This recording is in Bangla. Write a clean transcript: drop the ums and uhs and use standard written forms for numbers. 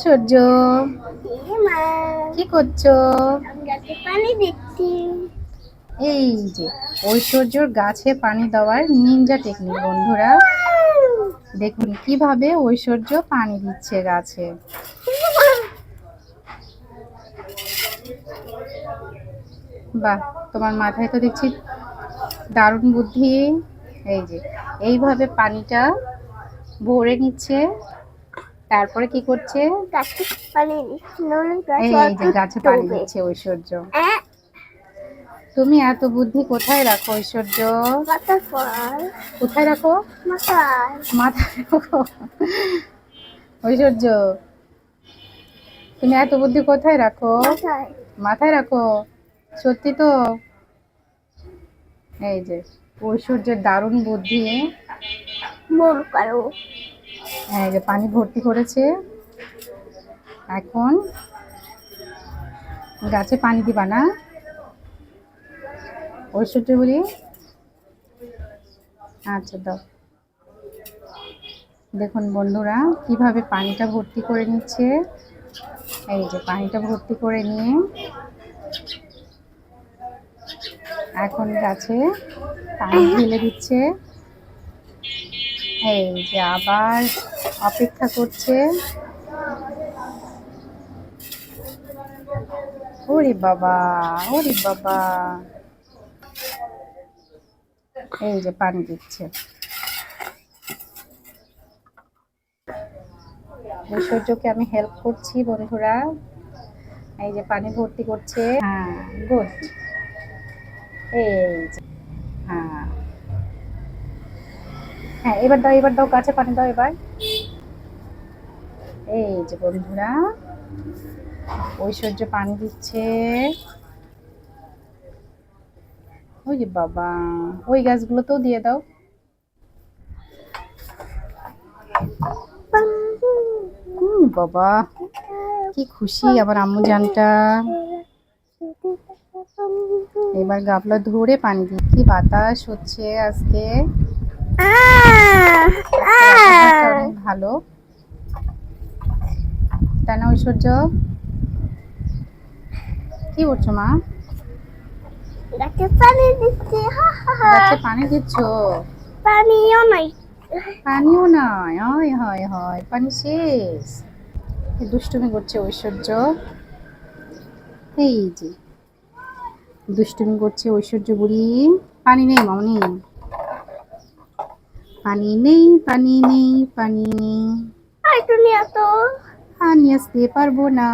ঐশ্বর্য, কি করছো? পানি দিচ্ছি। এই যে ঐশ্বর্যর গাছে পানি দেওয়ার নিনজা টেকনিক বন্ধুরা, দেখুন কিভাবে ঐশ্বর্য পানি দিচ্ছে গাছে। বাহ, তোমার মাথায় তো দেখছি দারুণ বুদ্ধি। এই যে এইভাবে পানিটা ভরে নিচ্ছে, তারপরে কি করছে? গাছে পানি দিচ্ছি, নইলে গাছ এই যে গাছে পানি ডুবে। দিচ্ছে ঐশ্বর্য। তুমি এত বুদ্ধি কোথায় রাখো ঐশ্বর্য? কোথায় রাখো? মাথায় রাখো। ঐশ্বর্য, তুমি এত বুদ্ধি কোথায় রাখো? মাথায় রাখো। সত্যি তো? এই যে ঐশ্বর্যের দারুণ বুদ্ধি। এই যে পানি ভর্তি করেছে, এখন গাছে পানি দিবা না? ঐশ্বর্য বলি, আচ্ছা দাও। দেখুন বন্ধুরা কিভাবে পানিটা ভর্তি করে নিচ্ছে। এই যে পানিটা ভর্তি করে নিয়ে এখন গাছে পানি ঢেলে দিচ্ছে। এই যে আবার অপেক্ষা করছে। ওরে বাবা, ওরে বাবা, এই যে পানি দিচ্ছে। ঐশ্বর্যকে আমি হেল্প করছি বন্ধুরা। এই যে পানি ভর্তি করছে। হ্যাঁ, গুড। এই যে হ্যাঁ হ্যাঁ, এবার দাও, এবার দাও, গাছে পানি দাও এবার। এই যে বন্ধুরা ঐশ্বর্য পানি দিচ্ছে। ওই যে বাবা, ওই গাছগুলোতেও দিয়ে দাও। বাবা, কি খুশি আমার আম্মু জানটা। এবার গাবলা ধরে পানি দিই। কি বাতাস হচ্ছে আজকে, অনেক ভালো, তাই না ঐশ্বর্য? কি করছো মা? গাছে পানি দিচ্ছি। গাছে পানি দিচ্ছ? পানিও নাই। পানিও নাই? হয় হয় হয়, পানি শেষ। দুষ্টুমি করছে ঐশ্বর্য। এই যে দুষ্টুমি করছে ঐশ্বর্য বুড়ি। পানি নেই মামনি, পানি নেই, পানি নেই, পানি নেই। আর তুমি এত নিয়ে আসতে পারবো না।